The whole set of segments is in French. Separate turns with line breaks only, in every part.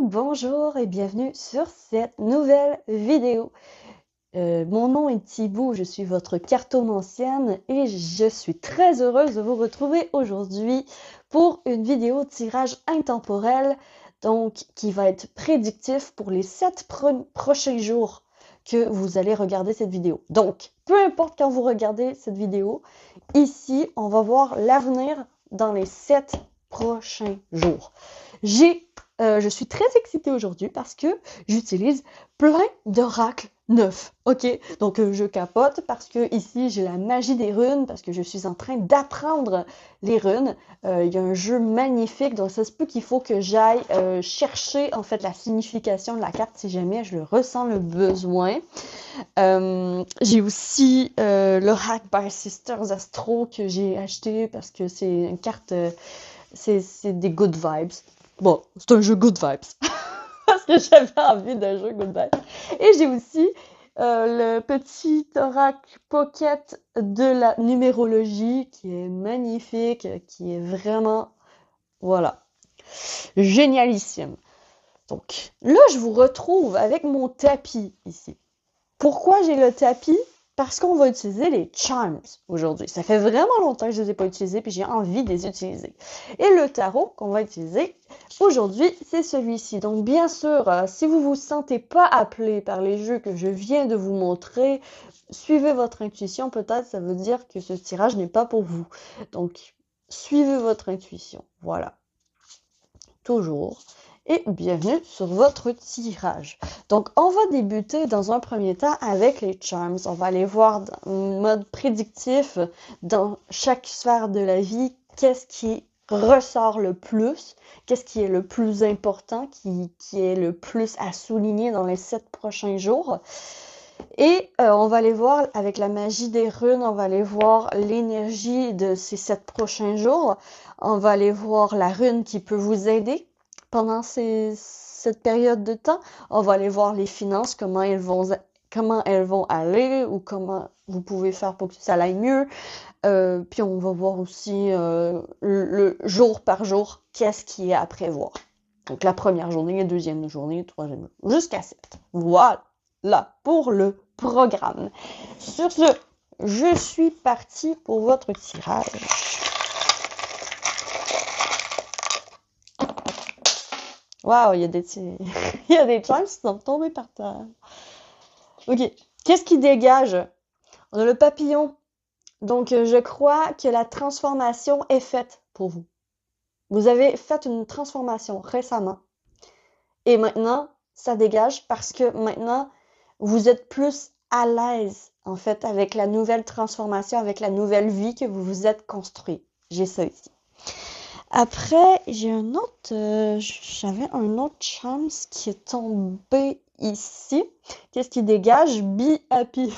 bonjour et bienvenue sur cette nouvelle vidéo. Mon nom est Thibou, je suis votre cartomancienne et je suis très heureuse de vous retrouver aujourd'hui pour une vidéo tirage intemporel, donc qui va être prédictif pour les 7 prochains jours que vous allez regarder cette vidéo. Donc, peu importe quand vous regardez cette vidéo, ici, on va voir l'avenir dans les 7 prochains jours. Je suis très excitée aujourd'hui parce que j'utilise plein d'oracles neufs. Ok, donc je capote parce que ici j'ai la magie des runes, parce que je suis en train d'apprendre les runes. Il y a un jeu magnifique, donc ça se peut qu'il faut que j'aille chercher en fait la signification de la carte si jamais je le ressens le besoin. J'ai aussi l'oracle by Sisters Astro que j'ai acheté parce que c'est une carte, c'est des good vibes. Bon, c'est un jeu good vibes. Parce que j'avais envie d'un jeu good vibes. Et j'ai aussi le petit oracle pocket de la numérologie qui est magnifique, qui est vraiment, voilà, génialissime. Donc là, je vous retrouve avec mon tapis ici. Pourquoi j'ai le tapis? Parce qu'on va utiliser les charms aujourd'hui. Ça fait vraiment longtemps que je ne les ai pas utilisés, puis j'ai envie de les utiliser. Et le tarot qu'on va utiliser aujourd'hui, c'est celui-ci. Donc bien sûr, si vous ne vous sentez pas appelé par les jeux que je viens de vous montrer, suivez votre intuition. Peut-être ça veut dire que ce tirage n'est pas pour vous. Donc, suivez votre intuition. Voilà. Toujours. Et bienvenue sur votre tirage. Donc, on va débuter dans un premier temps avec les charms. On va aller voir en mode prédictif dans chaque sphère de la vie, qu'est-ce qui ressort le plus, qu'est-ce qui est le plus important, qui est le plus à souligner dans les 7 prochains jours. Et on va aller voir avec la magie des runes, on va aller voir l'énergie de ces 7 prochains jours. On va aller voir la rune qui peut vous aider pendant cette période de temps. On va aller voir les finances, comment elles vont aller ou comment vous pouvez faire pour que ça aille mieux. Puis on va voir aussi le jour par jour, qu'est-ce qui est à prévoir. Donc la première journée, la deuxième journée, troisième journée, jusqu'à 7. Voilà pour le programme. Sur ce, je suis partie pour votre tirage. Waouh, il y a des charms qui sont tombés par terre. Ok, qu'est-ce qui dégage? On a le papillon. Donc, je crois que la transformation est faite pour vous. Vous avez fait une transformation récemment. Et maintenant, ça dégage parce que maintenant, vous êtes plus à l'aise, en fait, avec la nouvelle transformation, avec la nouvelle vie que vous vous êtes construit. J'ai ça ici. Après, j'avais un autre charms qui est tombé ici. Qu'est-ce qui dégage? Be happy.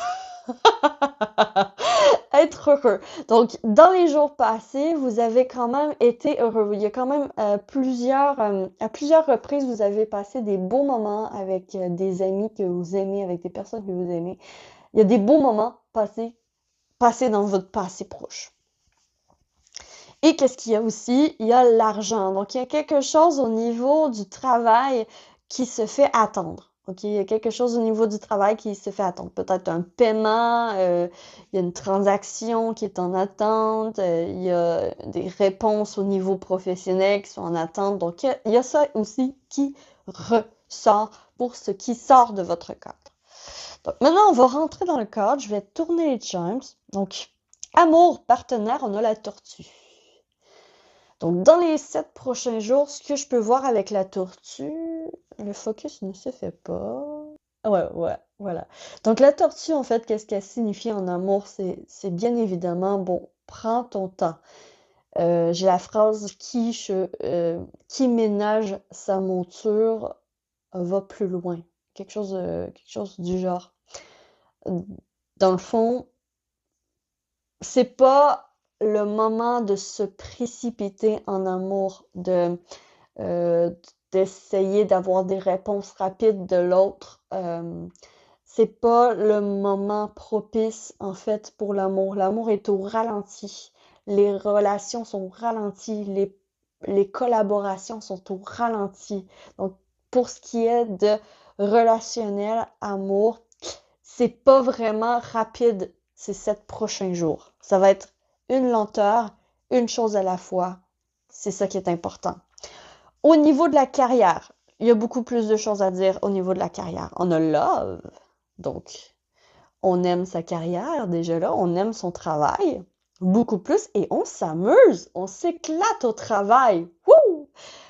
Être heureux. Donc, dans les jours passés, vous avez quand même été heureux. Il y a quand même à plusieurs reprises, vous avez passé des beaux moments avec des amis que vous aimez, avec des personnes que vous aimez. Il y a des beaux moments passés dans votre passé proche. Et qu'est-ce qu'il y a aussi? Il y a l'argent. Donc, il y a quelque chose au niveau du travail qui se fait attendre. OK? Il y a quelque chose au niveau du travail qui se fait attendre. Peut-être un paiement, il y a une transaction qui est en attente, il y a des réponses au niveau professionnel qui sont en attente. Donc, il y a ça aussi qui ressort pour ce qui sort de votre cadre. Donc, maintenant, on va rentrer dans le cadre. Je vais tourner les charms. Donc, amour, partenaire, on a la tortue. Donc, dans les 7 prochains jours, ce que je peux voir avec la tortue, le focus ne se fait pas. Ouais, voilà. Donc, la tortue, en fait, qu'est-ce qu'elle signifie en amour? C'est bien évidemment, bon, prends ton temps. J'ai la phrase qui ménage sa monture va plus loin. Quelque chose du genre. Dans le fond, c'est pas le moment de se précipiter en amour, d'essayer d'avoir des réponses rapides de l'autre. C'est pas le moment propice, en fait, pour l'amour. L'amour est au ralenti. Les relations sont ralenties. Les collaborations sont au ralenti. Donc, pour ce qui est de relationnel, amour, c'est pas vraiment rapide ces 7 prochains jours. Ça va être une lenteur, une chose à la fois. C'est ça qui est important. Au niveau de la carrière, il y a beaucoup plus de choses à dire au niveau de la carrière. On a love, donc on aime sa carrière déjà là, on aime son travail, beaucoup plus, et on s'amuse, on s'éclate au travail. Wouh!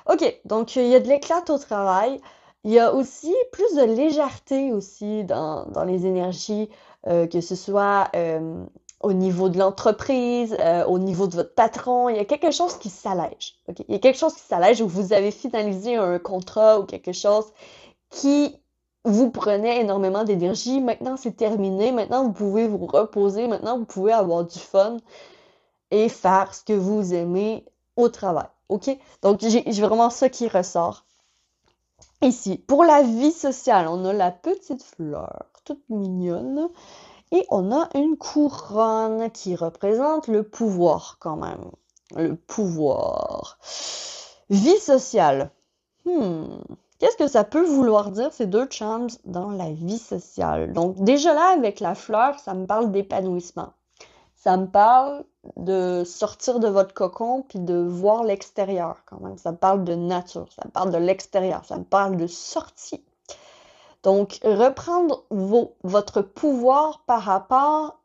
OK, donc il y a de l'éclate au travail. Il y a aussi plus de légèreté aussi dans les énergies, que ce soit au niveau de l'entreprise, au niveau de votre patron. Il y a quelque chose qui s'allège. OK? Il y a quelque chose qui s'allège où vous avez finalisé un contrat ou quelque chose qui vous prenait énormément d'énergie. Maintenant, c'est terminé. Maintenant, vous pouvez vous reposer. Maintenant, vous pouvez avoir du fun et faire ce que vous aimez au travail. OK? Donc, j'ai vraiment ça qui ressort. Ici, pour la vie sociale, on a la petite fleur, toute mignonne. Et on a une couronne qui représente le pouvoir quand même. Le pouvoir. Vie sociale. Qu'est-ce que ça peut vouloir dire ces deux charms dans la vie sociale? Donc déjà là, avec la fleur, ça me parle d'épanouissement. Ça me parle de sortir de votre cocon puis de voir l'extérieur quand même. Ça me parle de nature, ça me parle de l'extérieur, ça me parle de sortie. Donc, reprendre votre pouvoir par rapport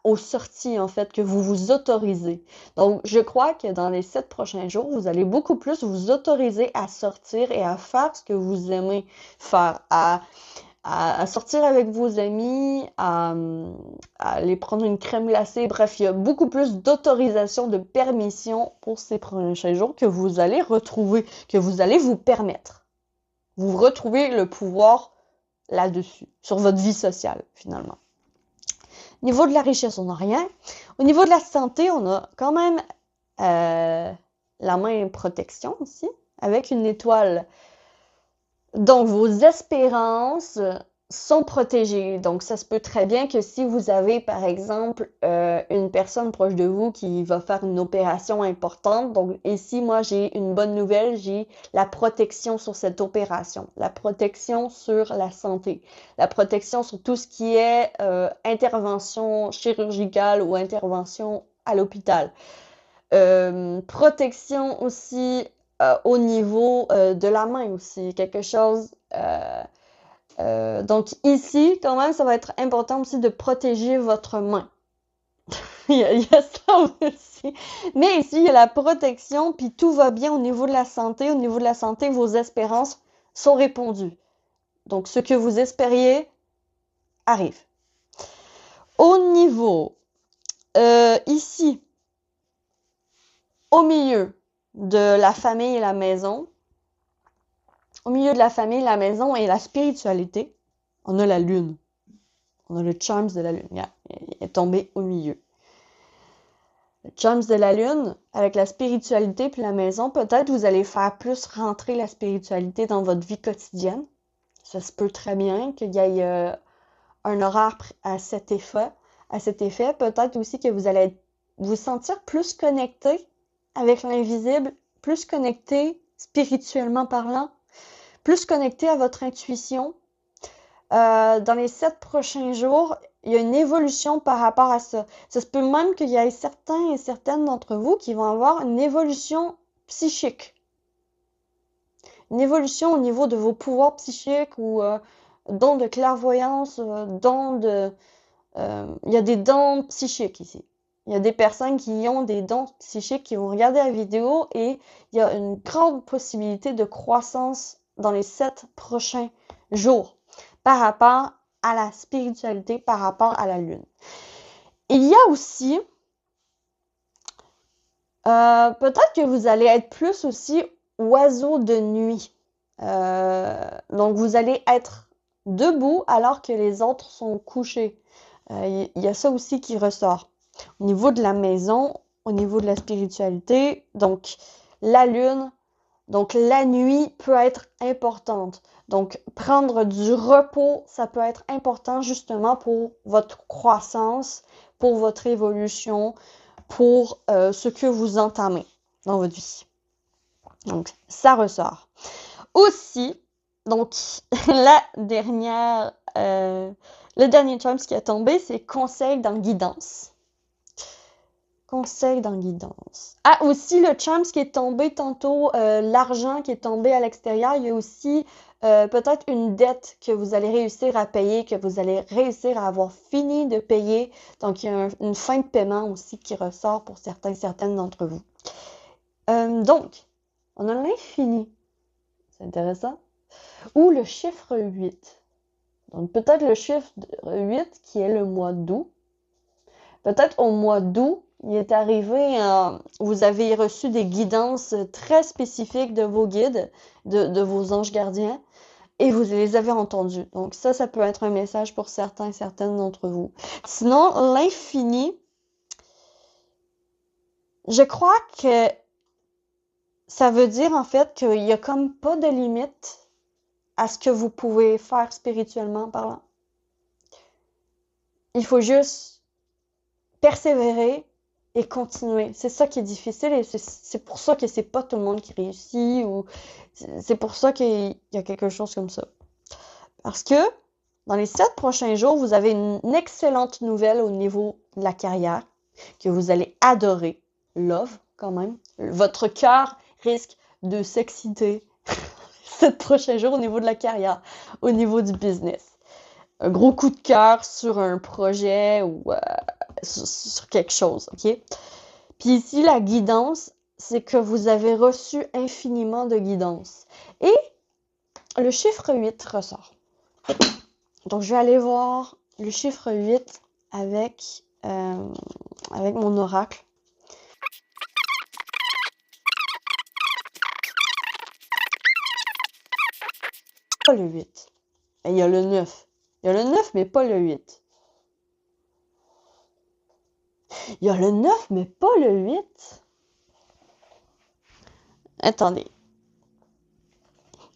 aux sorties, en fait, que vous vous autorisez. Donc, je crois que dans les 7 prochains jours, vous allez beaucoup plus vous autoriser à sortir et à faire ce que vous aimez faire, à sortir avec vos amis, à aller prendre une crème glacée. Bref, il y a beaucoup plus d'autorisation, de permission pour ces prochains jours que vous allez retrouver, que vous allez vous permettre. Vous retrouvez le pouvoir là-dessus, sur votre vie sociale, finalement. Au niveau de la richesse, on n'a rien. Au niveau de la santé, on a quand même la main protection aussi, avec une étoile. Donc, vos espérances sont protégées. Donc, ça se peut très bien que si vous avez, par exemple, une personne proche de vous qui va faire une opération importante, donc ici, moi, j'ai une bonne nouvelle, j'ai la protection sur cette opération, la protection sur la santé, la protection sur tout ce qui est intervention chirurgicale ou intervention à l'hôpital. Protection aussi au niveau de la main aussi, quelque chose. Donc ici, quand même, ça va être important aussi de protéger votre main. il y a ça aussi. Mais ici, il y a la protection, puis tout va bien au niveau de la santé. Au niveau de la santé, vos espérances sont répondues. Donc ce que vous espériez arrive. Au niveau, ici, au milieu de la famille et la maison, au milieu de la famille, la maison et la spiritualité, on a la lune. On a le charms de la lune. Il est tombé au milieu. Le charms de la lune, avec la spiritualité puis la maison, peut-être vous allez faire plus rentrer la spiritualité dans votre vie quotidienne. Ça se peut très bien qu'il y ait un horaire à cet effet. Peut-être aussi que vous allez vous sentir plus connecté avec l'invisible, plus connecté spirituellement parlant, plus connecté à votre intuition. Dans les 7 prochains jours, il y a une évolution par rapport à ça. Ça se peut même qu'il y ait certains et certaines d'entre vous qui vont avoir une évolution psychique. Une évolution au niveau de vos pouvoirs psychiques ou dons de clairvoyance, dons de... il y a des dons psychiques ici. Il y a des personnes qui ont des dons psychiques qui vont regarder la vidéo et il y a une grande possibilité de croissance dans les 7 prochains jours par rapport à la spiritualité, par rapport à la lune. Il y a aussi, peut-être que vous allez être plus aussi oiseau de nuit. Donc, vous allez être debout alors que les autres sont couchés. Il y a ça aussi qui ressort. Au niveau de la maison, au niveau de la spiritualité, donc la lune, donc la nuit peut être importante. Donc prendre du repos, ça peut être important justement pour votre croissance, pour votre évolution, pour ce que vous entamez dans votre vie. Donc ça ressort. Aussi, Donc, la dernière, le dernier charms qui est tombé, c'est conseil dans guidance. Conseil dans guidance. Ah, aussi le charms qui est tombé tantôt, l'argent qui est tombé à l'extérieur. Il y a aussi peut-être une dette que vous allez réussir à payer, que vous allez réussir à avoir fini de payer. Donc, il y a une fin de paiement aussi qui ressort pour certaines d'entre vous. Donc, on a l'infini. C'est intéressant. Ou le chiffre 8. Donc, peut-être le chiffre 8 qui est le mois d'août. Peut-être au mois d'août, il est arrivé, vous avez reçu des guidances très spécifiques de vos guides, de vos anges gardiens, et vous les avez entendus. Donc ça peut être un message pour certaines d'entre vous. Sinon, l'infini, je crois que ça veut dire en fait qu'il n'y a comme pas de limite à ce que vous pouvez faire spirituellement parlant. Il faut juste persévérer et continuer. C'est ça qui est difficile et c'est pour ça que c'est pas tout le monde qui réussit ou c'est pour ça qu'il y a quelque chose comme ça. Parce que dans les 7 prochains jours, vous avez une excellente nouvelle au niveau de la carrière que vous allez adorer. Love, quand même. Votre cœur risque de s'exciter 7 prochains jours au niveau de la carrière, au niveau du business. Un gros coup de cœur sur un projet ou sur quelque chose, ok? Puis ici, la guidance, c'est que vous avez reçu infiniment de guidance. Et le chiffre 8 ressort. Donc, je vais aller voir le chiffre 8 avec mon oracle. Pas le 8. Et il y a le 9. Il y a le 9, mais pas le 8. Il y a le 9, mais pas le 8. Attendez.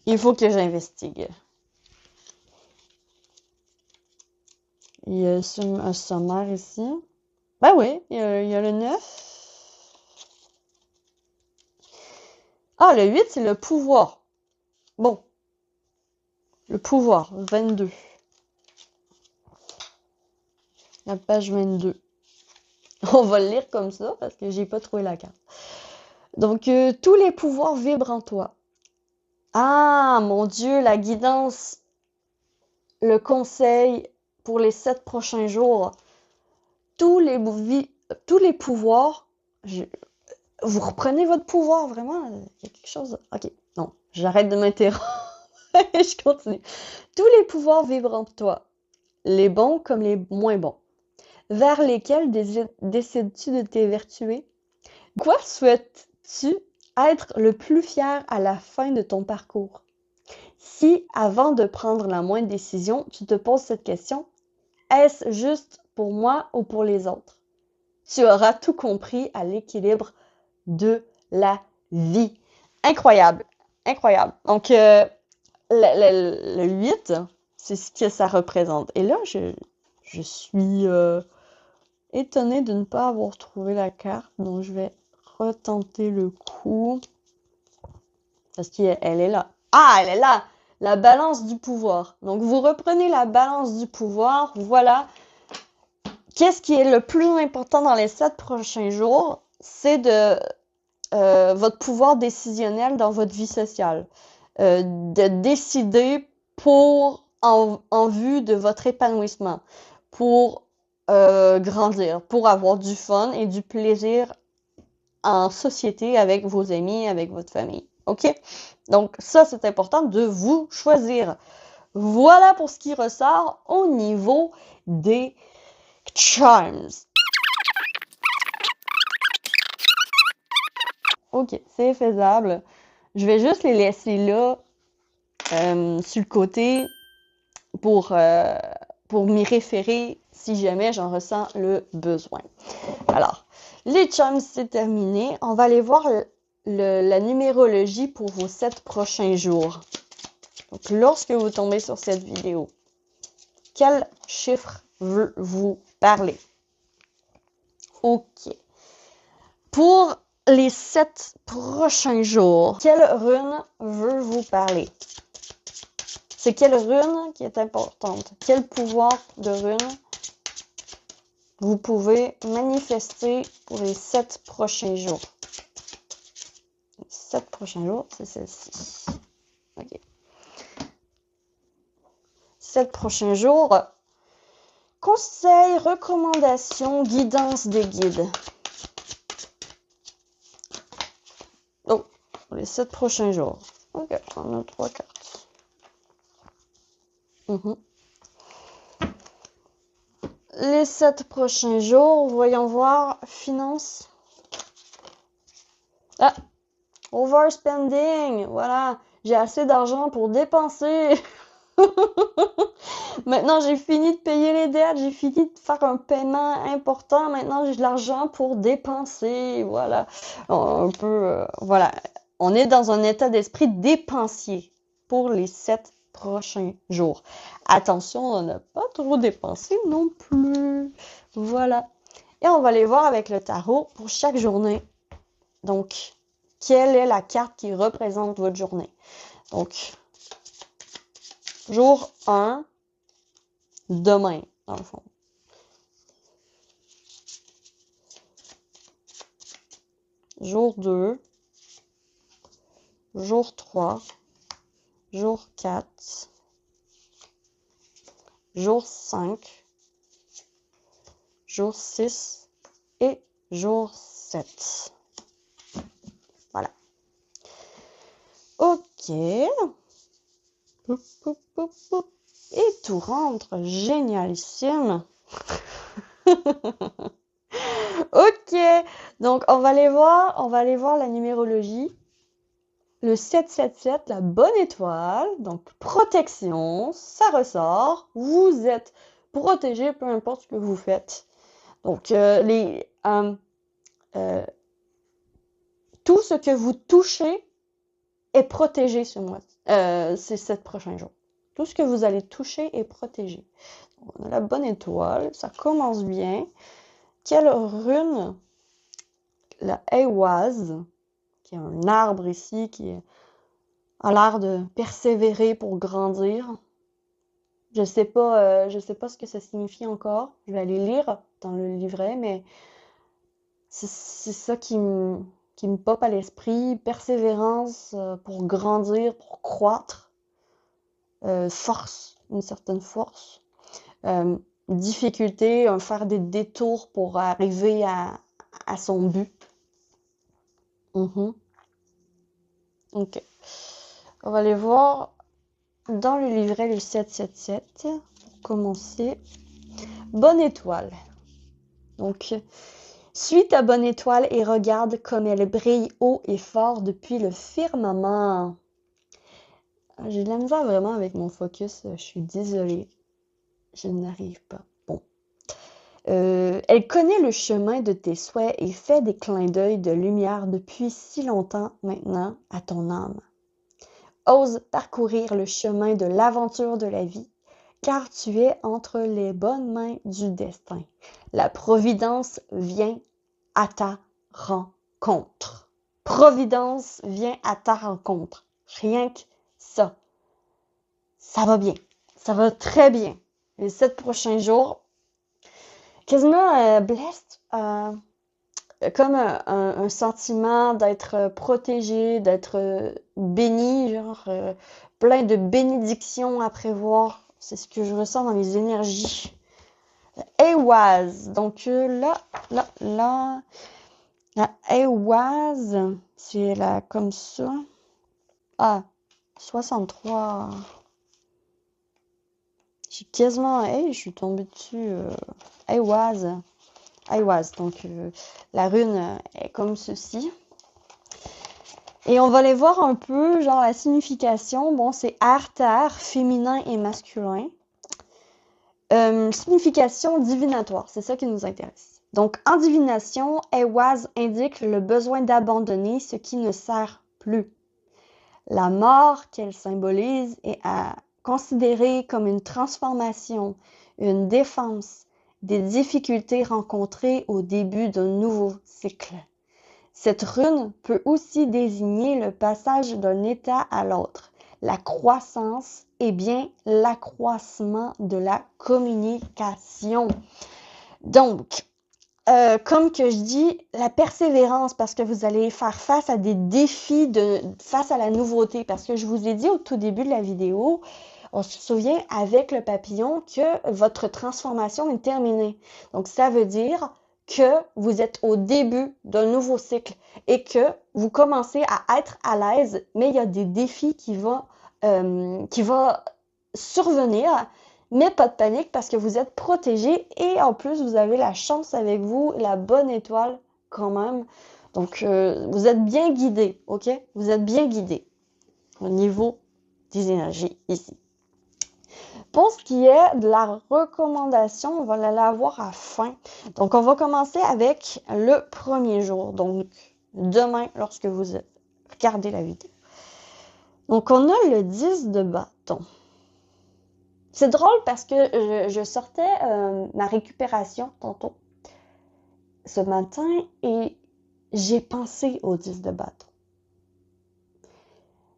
Il faut que j'investigue. Il y a un sommaire ici. Ben oui, il y a le 9. Ah, le 8, c'est le pouvoir. Bon. Le pouvoir, 22. La page 22. On va le lire comme ça parce que j'ai pas trouvé la carte. Donc, tous les pouvoirs vibrent en toi. Ah, mon Dieu, la guidance, le conseil pour les 7 prochains jours. Tous les pouvoirs, vous reprenez votre pouvoir, vraiment. Il y a quelque chose. Ok, non, j'arrête de m'interrompre. Je continue. Tous les pouvoirs vibrent en toi, les bons comme les moins bons. Vers lesquels décides-tu de t'évertuer? Quoi souhaites-tu être le plus fier à la fin de ton parcours? Si, avant de prendre la moindre décision, tu te poses cette question, est-ce juste pour moi ou pour les autres? Tu auras tout compris à l'équilibre de la vie. Incroyable, incroyable. Donc, le 8, c'est ce que ça représente. Et là, je suis étonnée de ne pas avoir trouvé la carte, donc je vais retenter le coup. Parce qu'elle est là. Ah, elle est là! La balance du pouvoir. Donc, vous reprenez la balance du pouvoir. Voilà. Qu'est-ce qui est le plus important dans les 7 prochains jours? C'est de votre pouvoir décisionnel dans votre vie sociale. De décider en vue de votre épanouissement, pour grandir, pour avoir du fun et du plaisir en société avec vos amis, avec votre famille. OK? Donc, ça, c'est important de vous choisir. Voilà pour ce qui ressort au niveau des charms. OK, c'est faisable. Je vais juste les laisser là, sur le côté, pour m'y référer si jamais j'en ressens le besoin. Alors, les charms, c'est terminé. On va aller voir la numérologie pour vos 7 prochains jours. Donc, lorsque vous tombez sur cette vidéo, quel chiffre veut vous parler? OK. Pour les 7 prochains jours, quelle rune veut vous parler? C'est quelle rune qui est importante? Quel pouvoir de rune vous pouvez manifester pour les 7 prochains jours? Les 7 prochains jours, c'est celle-ci. OK. 7 prochains jours. Conseils, recommandations, guidance des guides. Oh, pour les 7 prochains jours. OK, on a 3 cartes. Les 7 prochains jours, voyons voir, finances. Ah, overspending, voilà, j'ai assez d'argent pour dépenser. Maintenant, j'ai fini de payer les dettes, j'ai fini de faire un paiement important. Maintenant, j'ai de l'argent pour dépenser. Voilà, un peu, voilà. On est dans un état d'esprit dépensier pour les 7 prochains jours. Attention, on n'a pas trop dépensé non plus. Voilà. Et on va aller voir avec le tarot pour chaque journée. Donc, quelle est la carte qui représente votre journée? Donc, jour 1, demain, dans le fond. Jour 2, jour 3, jour 4, jour 5, jour 6 et jour 7. Voilà. OK. Et tout rentre génialissime. OK. Donc, on va aller voir la numérologie. Le 777, la bonne étoile, donc protection, ça ressort. Vous êtes protégé, peu importe ce que vous faites. Donc, tout ce que vous touchez est protégé ce mois, ces 7 prochains jours. Tout ce que vous allez toucher est protégé. Donc, on a la bonne étoile, ça commence bien. Quelle rune? La Ehwaz, qui est un arbre ici, qui a l'air de persévérer pour grandir. Je sais pas ce que ça signifie encore. Je vais aller lire dans le livret, mais c'est ça qui me pop à l'esprit. Persévérance pour grandir, pour croître. Force, une certaine force. Difficulté, faire des détours pour arriver à son but. OK. On va aller voir dans le livret le 777 pour commencer. Bonne étoile. Donc, suis ta bonne étoile et regarde comme elle brille haut et fort depuis le firmament. J'ai de la misère vraiment avec mon focus, je suis désolée. Je n'arrive pas. Bon. Elle connaît le chemin de tes souhaits et fait des clins d'œil de lumière depuis si longtemps maintenant à ton âme. Ose parcourir le chemin de l'aventure de la vie, car tu es entre les bonnes mains du destin. La providence vient à ta rencontre. Providence vient à ta rencontre. Rien que ça. Ça va bien. Ça va très bien. Les 7 prochains jours, quasiment blessed, comme un sentiment d'être protégé, d'être béni, genre plein de bénédictions à prévoir. C'est ce que je ressens dans les énergies. Ehwaz, donc la Ehwaz, c'est là comme ça. Ah, 63. J'ai quasiment, je suis tombée dessus. Ehwaz. Donc la rune est comme ceci. Et on va aller voir un peu, genre la signification. Bon, c'est air-terre, féminin et masculin. Signification divinatoire, c'est ça qui nous intéresse. Donc, en divination, Ehwaz indique le besoin d'abandonner ce qui ne sert plus. La mort qu'elle symbolise est à considérer comme une transformation, une défense, des difficultés rencontrées au début d'un nouveau cycle. Cette rune peut aussi désigner le passage d'un état à l'autre, la croissance eh bien, l'accroissement de la communication. Donc, comme que je dis, la persévérance, parce que vous allez faire face à des défis face à la nouveauté, parce que je vous ai dit au tout début de la vidéo, on se souvient avec le papillon que votre transformation est terminée. Donc, ça veut dire que vous êtes au début d'un nouveau cycle et que vous commencez à être à l'aise, mais il y a des défis qui vont survenir. Mais pas de panique parce que vous êtes protégé et en plus, vous avez la chance avec vous, la bonne étoile quand même. Donc, vous êtes bien guidé, ok? Vous êtes bien guidé au niveau des énergies ici. Pour ce qui est de la recommandation, on va la voir à fin. Donc, on va commencer avec le premier jour. Donc, demain, lorsque vous regardez la vidéo. Donc, on a le 10 de bâton. C'est drôle parce que je sortais ma récupération tantôt, ce matin, et j'ai pensé au 10 de bâton.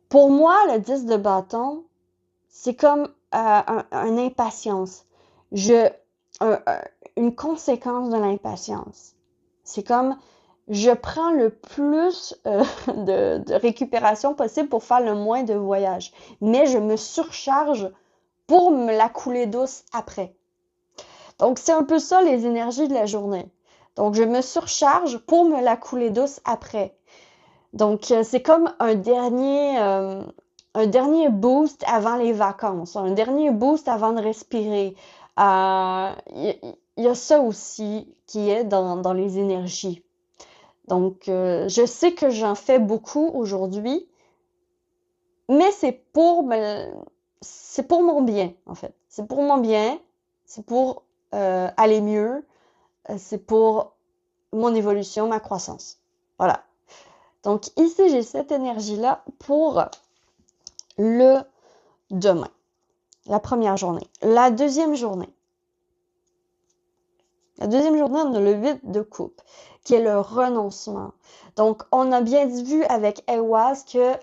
Pour moi, le 10 de bâton, c'est comme une impatience. Une conséquence de l'impatience. C'est comme, je prends le plus de récupération possible pour faire le moins de voyages. Mais je me surcharge pour me la couler douce après. Donc, c'est un peu ça les énergies de la journée. Donc, je me surcharge pour me la couler douce après. Donc, c'est comme un dernier boost avant les vacances, un dernier boost avant de respirer. Il y a ça aussi qui est dans les énergies. Donc, je sais que j'en fais beaucoup aujourd'hui, mais c'est pour mon bien, en fait. C'est pour mon bien, c'est pour aller mieux, c'est pour mon évolution, ma croissance. Voilà. Donc ici, j'ai cette énergie-là pour le demain, la première journée. La deuxième journée, on a le 8 de coupe, qui est le renoncement. Donc, on a bien vu avec Ehwaz que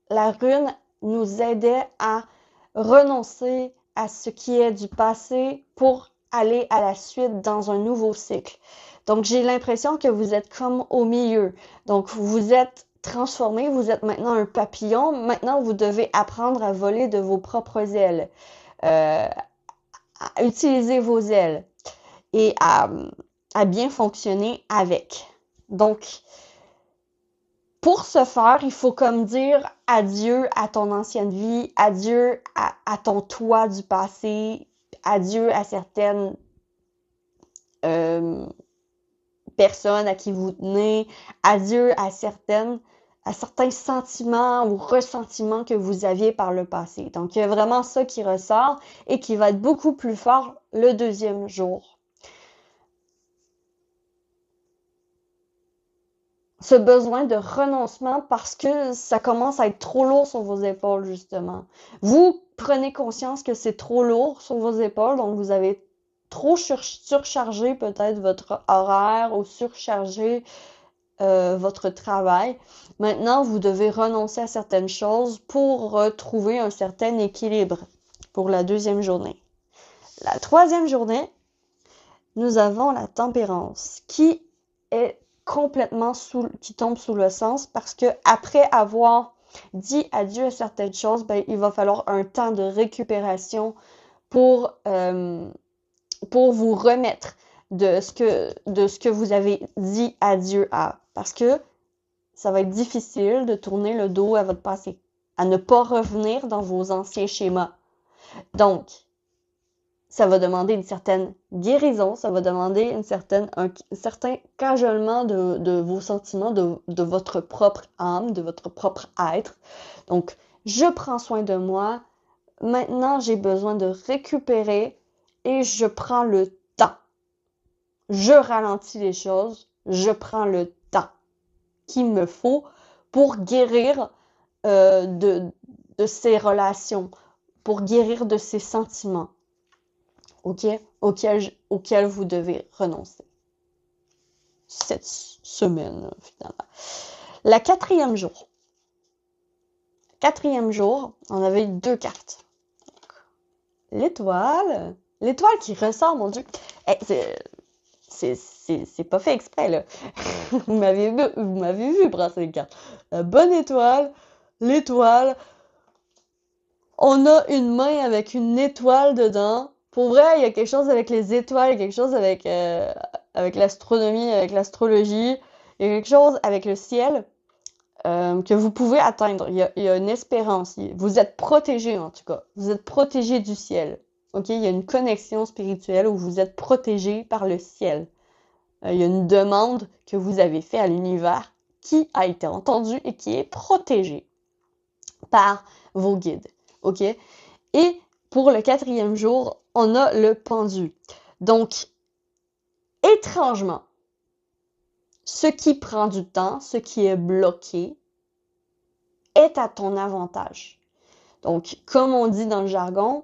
la rune nous aidait à renoncer à ce qui est du passé pour aller à la suite dans un nouveau cycle. Donc, j'ai l'impression que vous êtes comme au milieu. Donc, vous êtes transformé, vous êtes maintenant un papillon. Maintenant, vous devez apprendre à voler de vos propres ailes, à utiliser vos ailes et à bien fonctionner avec. Donc, pour ce faire, il faut comme dire adieu à ton ancienne vie, adieu à ton toi du passé, adieu à certaines personnes à qui vous tenez, adieu à certains sentiments ou ressentiments que vous aviez par le passé. Donc, il y a vraiment ça qui ressort et qui va être beaucoup plus fort le deuxième jour. Ce besoin de renoncement parce que ça commence à être trop lourd sur vos épaules, justement. Vous prenez conscience que c'est trop lourd sur vos épaules, donc vous avez trop surchargé peut-être votre horaire ou surchargé votre travail. Maintenant, vous devez renoncer à certaines choses pour retrouver un certain équilibre pour la deuxième journée. La troisième journée, nous avons la tempérance qui est complètement qui tombe sous le sens parce que après avoir dit adieu à certaines choses, ben, il va falloir un temps de récupération pour vous remettre de ce que vous avez dit adieu à. Parce que ça va être difficile de tourner le dos à votre passé, à ne pas revenir dans vos anciens schémas. Donc, ça va demander une certaine guérison, ça va demander un certain cajolement de vos sentiments, de votre propre âme, de votre propre être. Donc, je prends soin de moi. Maintenant, j'ai besoin de récupérer et je prends le temps. Je ralentis les choses, je prends le temps qu'il me faut pour guérir de ces relations, pour guérir de ces sentiments. Auquel vous devez renoncer. Cette semaine, finalement. La quatrième jour, on avait deux cartes. l'étoile. L'étoile qui ressort, mon Dieu. Hey, c'est pas fait exprès, là. Vous m'avez vu brasser les cartes. La bonne étoile, l'étoile. On a une main avec une étoile dedans. Pour vrai, il y a quelque chose avec les étoiles, il y a quelque chose avec l'astronomie, avec l'astrologie. Il y a quelque chose avec le ciel que vous pouvez atteindre. Il y a une espérance. Vous êtes protégé, en tout cas. Vous êtes protégé du ciel. OK? Il y a une connexion spirituelle où vous êtes protégé par le ciel. Il y a une demande que vous avez faite à l'univers qui a été entendue et qui est protégée par vos guides. OK? Et pour le 4e jour, on a le pendu. Donc, étrangement, ce qui prend du temps, ce qui est bloqué, est à ton avantage. Donc, comme on dit dans le jargon,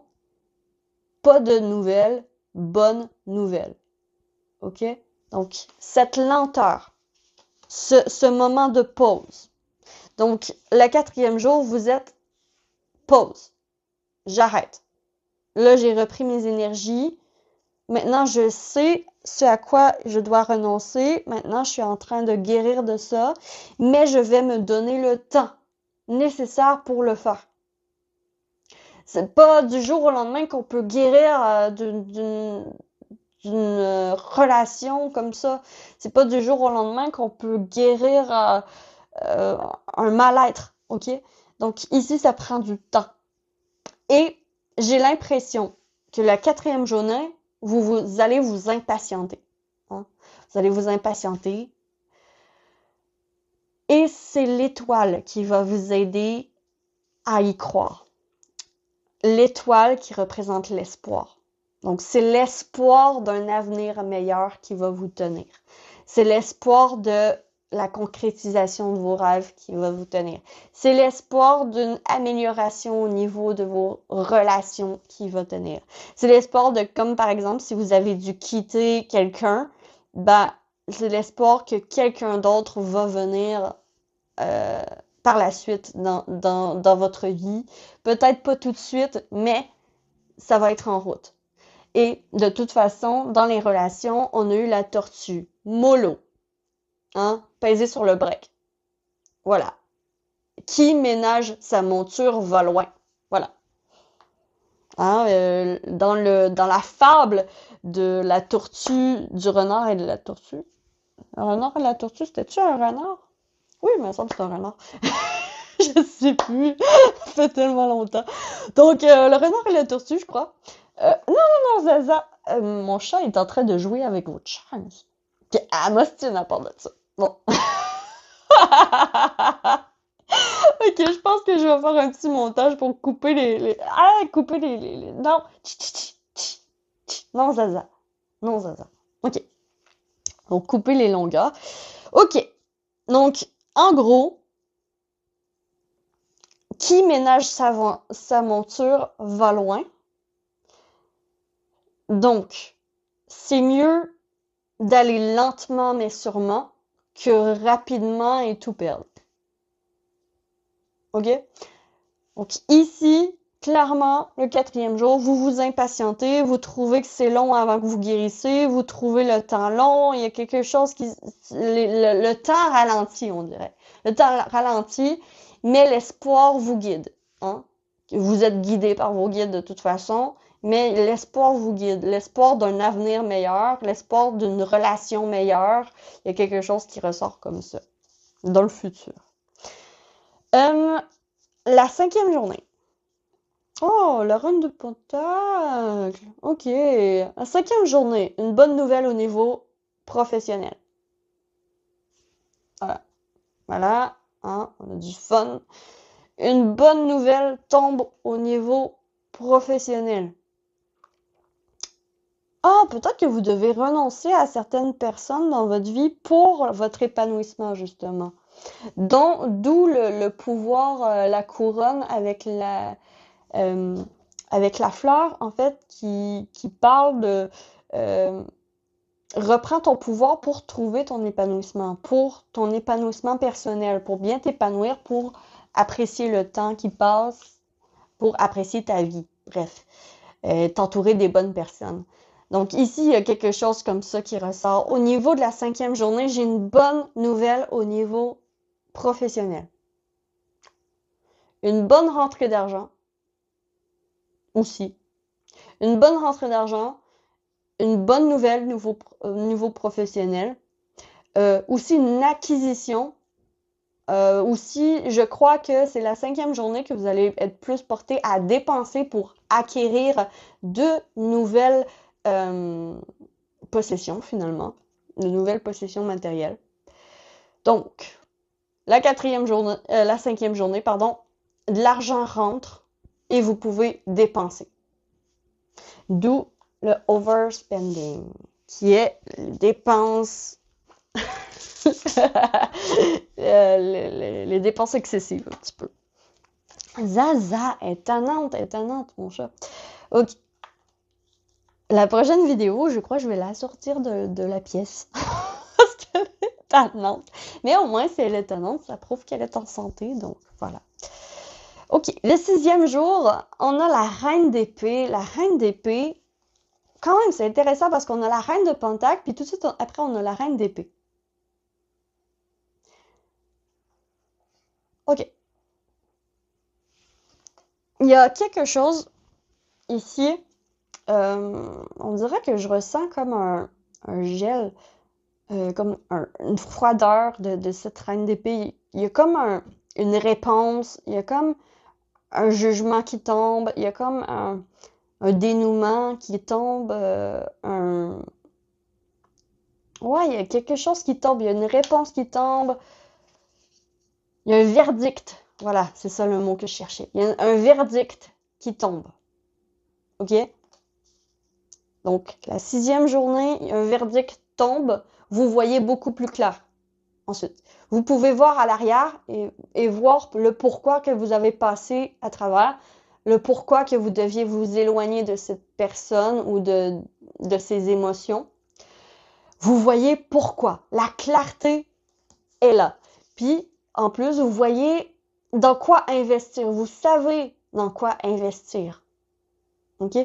pas de nouvelles, bonne nouvelle. OK? Donc, cette lenteur, ce moment de pause. Donc, le 4e jour, vous êtes pause. J'arrête. Là, j'ai repris mes énergies. Maintenant, je sais ce à quoi je dois renoncer. Maintenant, je suis en train de guérir de ça. Mais je vais me donner le temps nécessaire pour le faire. C'est pas du jour au lendemain qu'on peut guérir d'une relation comme ça. C'est pas du jour au lendemain qu'on peut guérir un mal-être, OK? Donc ici, ça prend du temps. Et j'ai l'impression que la 4e journée, vous allez vous impatienter. Hein? Vous allez vous impatienter. Et c'est l'étoile qui va vous aider à y croire. L'étoile qui représente l'espoir. Donc, c'est l'espoir d'un avenir meilleur qui va vous tenir. C'est l'espoir de la concrétisation de vos rêves qui va vous tenir. C'est l'espoir d'une amélioration au niveau de vos relations qui va tenir. C'est l'espoir de, comme par exemple, si vous avez dû quitter quelqu'un, c'est l'espoir que quelqu'un d'autre va venir par la suite dans votre vie. Peut-être pas tout de suite, mais ça va être en route. Et de toute façon, dans les relations, on a eu la tortue. Mollo. Hein? Peser sur le break. Voilà. Qui ménage sa monture va loin. Voilà. Hein, dans la fable de la tortue, du renard et de la tortue. Le renard et la tortue, c'était-tu un renard? Oui, il me semble que c'est un renard. Je sais plus. Ça fait tellement longtemps. Donc, le renard et la tortue, je crois. Non, Zaza. Mon chat est en train de jouer avec votre chance. Ah, moi, c'est une part de ça. Bon. Ok, je pense que je vais faire un petit montage pour couper couper non. Non, Zaza. Non, Zaza. Ok. Donc, couper les longueurs. Ok. Donc, en gros, qui ménage sa monture va loin. Donc, c'est mieux d'aller lentement mais sûrement que rapidement et tout perdre. OK? Donc ici, clairement, le 4e jour, vous vous impatientez, vous trouvez que c'est long avant que vous guérissez, vous trouvez le temps long, il y a quelque chose qui... Le temps ralentit, on dirait. Le temps ralentit, mais l'espoir vous guide. Hein? Vous êtes guidé par vos guides de toute façon, mais l'espoir vous guide. L'espoir d'un avenir meilleur, l'espoir d'une relation meilleure. Il y a quelque chose qui ressort comme ça dans le futur. La 5e journée. Oh, la reine de Pentacle. Ok. La 5e journée, une bonne nouvelle au niveau professionnel. Voilà. Voilà. Hein, on a du fun. Une bonne nouvelle tombe au niveau professionnel. Ah, peut-être que vous devez renoncer à certaines personnes dans votre vie pour votre épanouissement, justement. D'où le pouvoir, la couronne avec la fleur, en fait, qui parle de reprends ton pouvoir pour trouver ton épanouissement, pour ton épanouissement personnel, pour bien t'épanouir, pour apprécier le temps qui passe, pour apprécier ta vie. Bref. t'entourer des bonnes personnes. Donc ici, il y a quelque chose comme ça qui ressort. Au niveau de la 5e journée, j'ai une bonne nouvelle au niveau professionnel. Une bonne rentrée d'argent aussi. Une bonne rentrée d'argent, une bonne nouvelle niveau professionnel. Aussi une acquisition. Aussi, je crois que c'est la 5e journée que vous allez être plus porté à dépenser pour acquérir de nouvelles possessions, finalement. De nouvelles possessions matérielles. Donc, la 5e journée, pardon, de l'argent rentre et vous pouvez dépenser. D'où le overspending, qui est dépenses les dépenses excessives, un petit peu. Zaza, étonnante, mon chat. Ok. La prochaine vidéo, je crois que je vais la sortir de la pièce. Parce qu'elle est étonnante. Mais au moins, si elle est étonnante, ça prouve qu'elle est en santé, donc voilà. Ok, le 6e jour, on a la reine d'épée. La reine d'épée, quand même, c'est intéressant parce qu'on a la reine de pentacle, puis tout de suite, après, on a la reine d'épée. Ok. Il y a quelque chose ici, on dirait que je ressens comme un gel, comme une froideur de cette reine d'épée. Il y a comme une réponse, il y a comme un jugement qui tombe, il y a comme un dénouement qui tombe, ouais, il y a quelque chose qui tombe, il y a une réponse qui tombe, il y a un verdict. Voilà, c'est ça le mot que je cherchais. Il y a un verdict qui tombe. OK? Donc, la 6e journée, un verdict tombe, vous voyez beaucoup plus clair. Ensuite, vous pouvez voir à l'arrière et voir le pourquoi que vous avez passé à travers, le pourquoi que vous deviez vous éloigner de cette personne ou de ses émotions. Vous voyez pourquoi. La clarté est là. Puis, en plus, vous voyez dans quoi investir. Vous savez dans quoi investir. OK?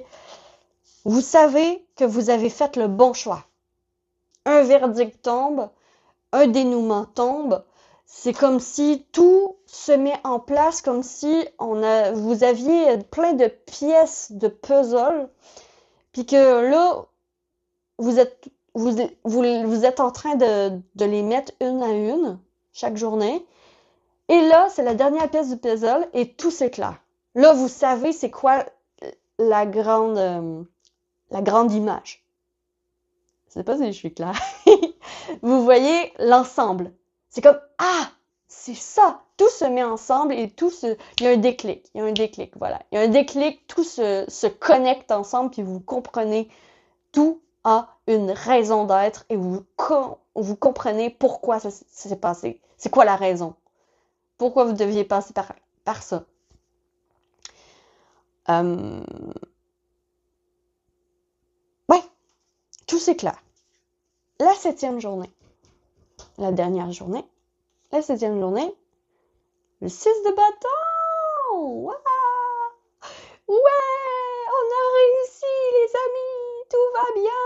Vous savez que vous avez fait le bon choix. Un verdict tombe, un dénouement tombe. C'est comme si tout se met en place, comme si vous aviez plein de pièces de puzzle, puis que là, vous êtes en train de les mettre une à une, chaque journée. Et là, c'est la dernière pièce du puzzle et tout s'éclaire. Là, vous savez c'est quoi la grande image. Je sais pas si je suis claire. Vous voyez l'ensemble. C'est comme, ah, c'est ça. Tout se met ensemble et il y a un déclic. Il y a un déclic, voilà. Il y a un déclic, tout se connecte ensemble puis vous comprenez. Tout a une raison d'être et vous comprenez pourquoi ça s'est passé. C'est quoi la raison? Pourquoi vous deviez passer par ça? Ouais, tout s'éclaire. La 7e journée, la dernière journée, la 7e journée, le 6 de bâton! Wow! Ouais! On a réussi, les amis! Tout va bien!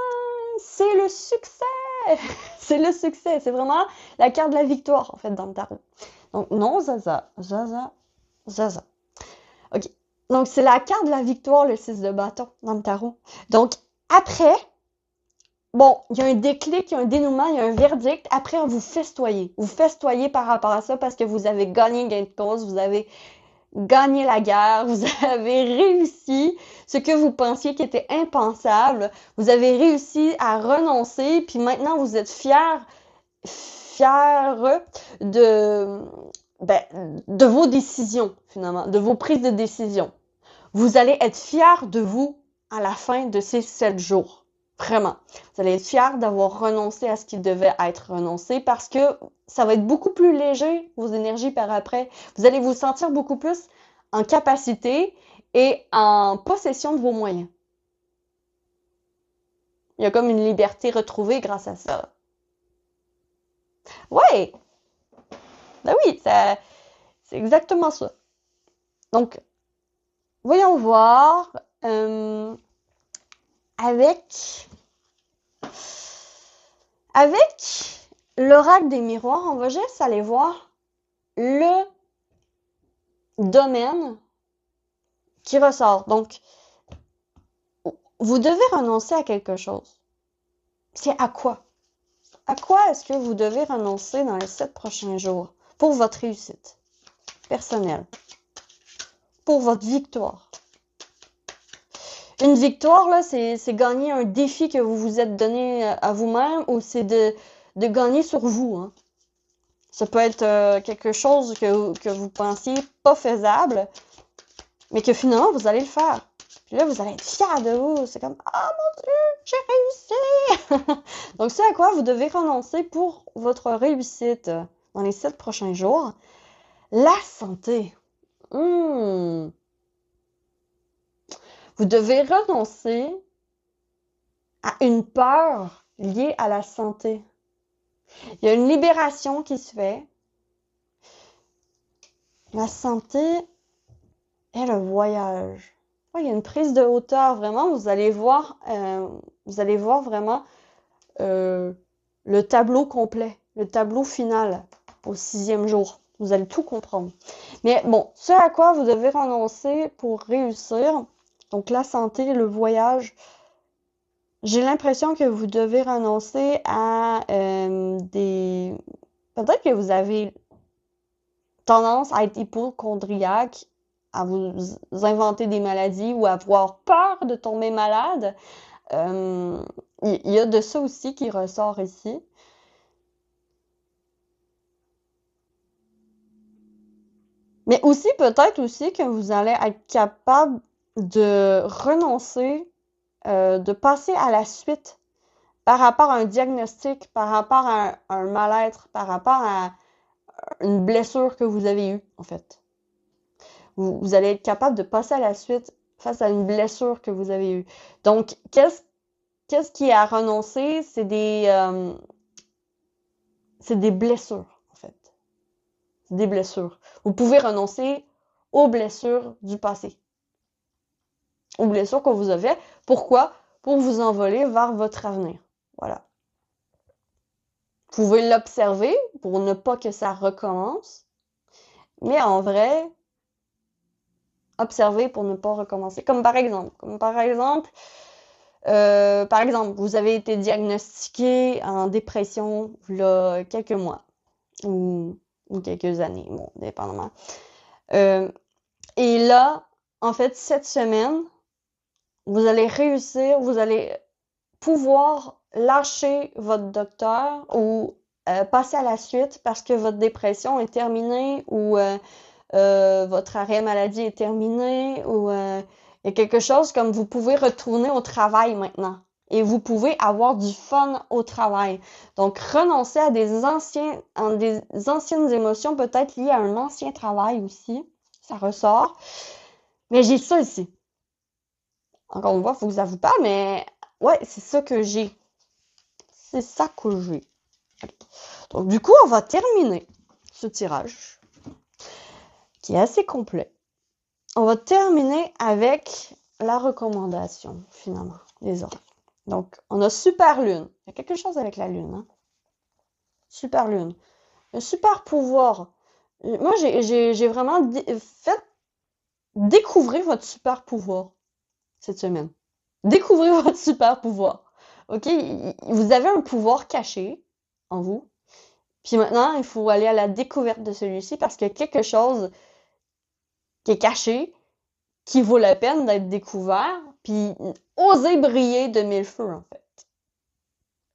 C'est le succès! C'est le succès! C'est vraiment la carte de la victoire, en fait, dans le tarot. Donc, non, Zaza. OK. Donc, c'est la carte de la victoire, le 6 de bâton, dans le tarot. Donc, après, bon, il y a un déclic, il y a un dénouement, il y a un verdict. Après, vous festoyez. Vous festoyez par rapport à ça parce que vous avez gagné gain de cause, vous avez gagné la guerre, vous avez réussi ce que vous pensiez qui était impensable. Vous avez réussi à renoncer, puis maintenant, vous êtes fiers de vos décisions, finalement, de vos prises de décision. Vous allez être fiers de vous à la fin de ces 7 jours. Vraiment. Vous allez être fiers d'avoir renoncé à ce qui devait être renoncé parce que ça va être beaucoup plus léger, vos énergies par après. Vous allez vous sentir beaucoup plus en capacité et en possession de vos moyens. Il y a comme une liberté retrouvée grâce à ça. Ouais! Ben oui, c'est exactement ça. Donc, voyons voir. euh, avec l'oracle des miroirs, on va juste aller voir le domaine qui ressort. Donc, vous devez renoncer à quelque chose. C'est à quoi? À quoi est-ce que vous devez renoncer dans les 7 prochains jours pour votre réussite personnelle, pour votre victoire? Une victoire, là, c'est gagner un défi que vous vous êtes donné à vous-même ou c'est de gagner sur vous, hein. Ça peut être quelque chose que vous pensiez pas faisable, mais que finalement, vous allez le faire. Puis là, vous allez être fiers de vous. C'est comme, ah mon Dieu, j'ai réussi! Donc, c'est à quoi vous devez renoncer pour votre réussite dans les 7 prochains jours. La santé. Vous devez renoncer à une peur liée à la santé. Il y a une libération qui se fait. La santé et le voyage. Il y a une prise de hauteur, vraiment. Vous allez voir vraiment le tableau complet, le tableau final au 6e jour. Vous allez tout comprendre. Mais bon, ce à quoi vous devez renoncer pour réussir, donc la santé, le voyage, j'ai l'impression que vous devez renoncer à des... Peut-être que vous avez tendance à être hypochondriaque, à vous inventer des maladies ou à avoir peur de tomber malade. Il y a de ça aussi qui ressort ici. Mais aussi, peut-être aussi que vous allez être capable de renoncer, de passer à la suite par rapport à un diagnostic, par rapport à un mal-être, par rapport à une blessure que vous avez eue, en fait. Vous allez être capable de passer à la suite face à une blessure que vous avez eue. Donc, qu'est-ce qui est à renoncer? C'est des blessures, en fait. C'est des blessures. Vous pouvez renoncer aux blessures du passé. Aux blessures que vous avez. Pourquoi? Pour vous envoler vers votre avenir. Voilà. Vous pouvez l'observer pour ne pas que ça recommence. Mais en vrai, observer pour ne pas recommencer. Comme par exemple, vous avez été diagnostiqué en dépression il y a quelques mois ou quelques années, bon, dépendamment. Et là, en fait, cette semaine, vous allez réussir, vous allez pouvoir lâcher votre docteur ou passer à la suite parce que votre dépression est terminée ou votre arrêt maladie est terminé ou il y a quelque chose comme vous pouvez retourner au travail maintenant et vous pouvez avoir du fun au travail. Donc, renoncer à des anciennes émotions peut-être liées à un ancien travail aussi. Ça ressort. Mais j'ai ça ici. Encore une fois, il faut que ça vous parle, mais ouais, c'est ça que j'ai. C'est ça que j'ai. Donc, du coup, on va terminer ce tirage qui est assez complet. On va terminer avec la recommandation, finalement, des ordres. Donc, on a Super Lune. Il y a quelque chose avec la Lune. Hein? Super Lune. Un super pouvoir. Moi, j'ai vraiment fait découvrir votre super pouvoir cette semaine. Découvrez votre super pouvoir. OK? Vous avez un pouvoir caché en vous. Puis maintenant, il faut aller à la découverte de celui-ci parce qu'il y a quelque chose qui est caché, qui vaut la peine d'être découvert, puis oser briller de mille feux, en fait.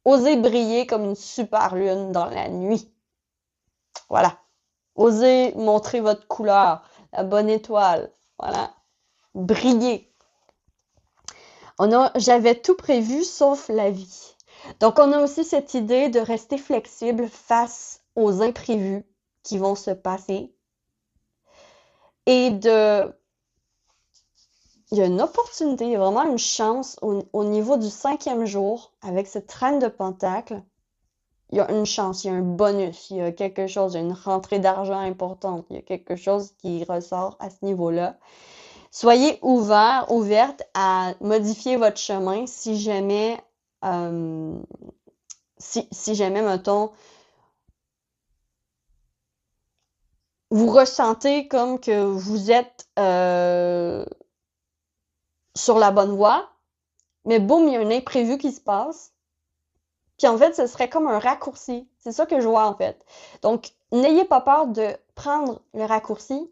Oser briller comme une super lune dans la nuit. Voilà. Osez montrer votre couleur, la bonne étoile. Voilà. Briller. J'avais tout prévu sauf la vie. Donc, on a aussi cette idée de rester flexible face aux imprévus qui vont se passer et il y a une opportunité, il y a vraiment une chance au niveau du 5e jour avec cette reine de pentacles. Il y a une chance, il y a un bonus, il y a quelque chose, il y a une rentrée d'argent importante, il y a quelque chose qui ressort à ce niveau-là. soyez ouverte à modifier votre chemin si jamais, si jamais, mettons, vous ressentez comme que vous êtes sur la bonne voie, mais boum, il y a un imprévu qui se passe. Puis en fait, ce serait comme un raccourci. C'est ça que je vois en fait. Donc, n'ayez pas peur de prendre le raccourci,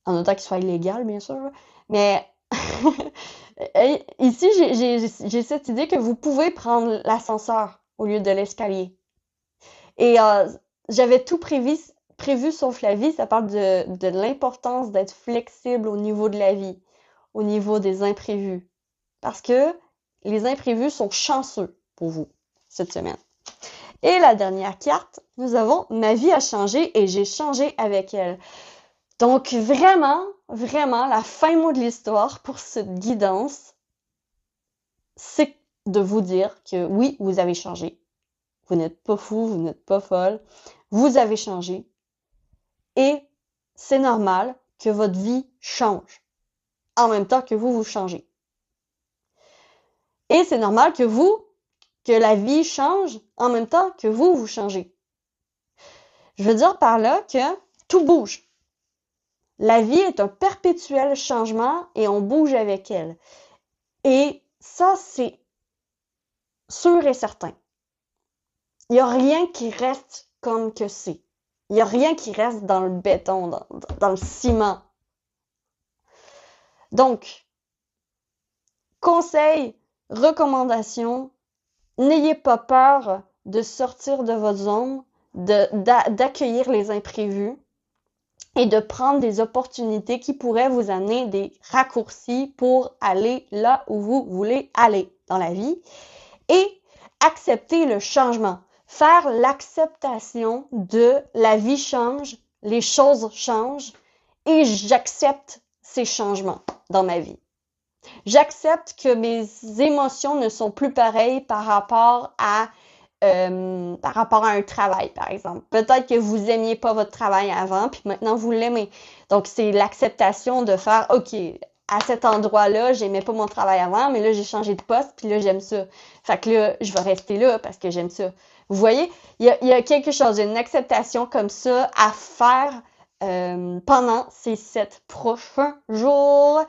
en autant qu'il soit illégal, bien sûr. Mais ici, j'ai cette idée que vous pouvez prendre l'ascenseur au lieu de l'escalier. Et j'avais tout prévu sauf la vie. Ça parle de l'importance d'être flexible au niveau de la vie, au niveau des imprévus. Parce que les imprévus sont chanceux pour vous cette semaine. Et la dernière carte, nous avons ma vie a changé et j'ai changé avec elle. Donc vraiment, vraiment, la fin mot de l'histoire pour cette guidance, c'est de vous dire que oui, vous avez changé. Vous n'êtes pas fou, vous n'êtes pas folle. Vous avez changé. Et c'est normal que votre vie change en même temps que vous changez. Et c'est normal que la vie change en même temps que vous changez. Je veux dire par là que tout bouge. La vie est un perpétuel changement et on bouge avec elle. Et ça, c'est sûr et certain. Il n'y a rien qui reste comme que c'est. Il n'y a rien qui reste dans le béton, dans le ciment. Donc, conseil, recommandation, n'ayez pas peur de sortir de votre zone, d'accueillir les imprévus et de prendre des opportunités qui pourraient vous amener des raccourcis pour aller là où vous voulez aller dans la vie et accepter le changement. Faire l'acceptation de la vie change, les choses changent et j'accepte ces changements dans ma vie. J'accepte que mes émotions ne sont plus pareilles par rapport à un travail, par exemple. Peut-être que vous aimiez pas votre travail avant, puis maintenant vous l'aimez. Donc, c'est l'acceptation de faire, OK, à cet endroit-là, j'aimais pas mon travail avant, mais là, j'ai changé de poste, puis là, j'aime ça. Fait que là, je vais rester là parce que j'aime ça. Vous voyez, il y a quelque chose, une acceptation comme ça à faire pendant ces 7 prochains jours.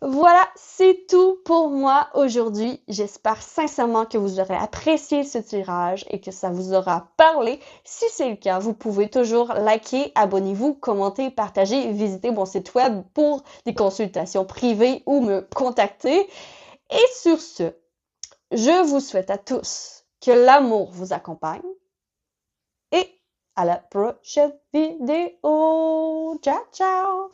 Voilà, c'est tout pour moi aujourd'hui. J'espère sincèrement que vous aurez apprécié ce tirage et que ça vous aura parlé. Si c'est le cas, vous pouvez toujours liker, abonnez-vous, commenter, partager, visiter mon site web pour des consultations privées ou me contacter. Et sur ce, je vous souhaite à tous que l'amour vous accompagne et à la prochaine vidéo. Ciao, ciao!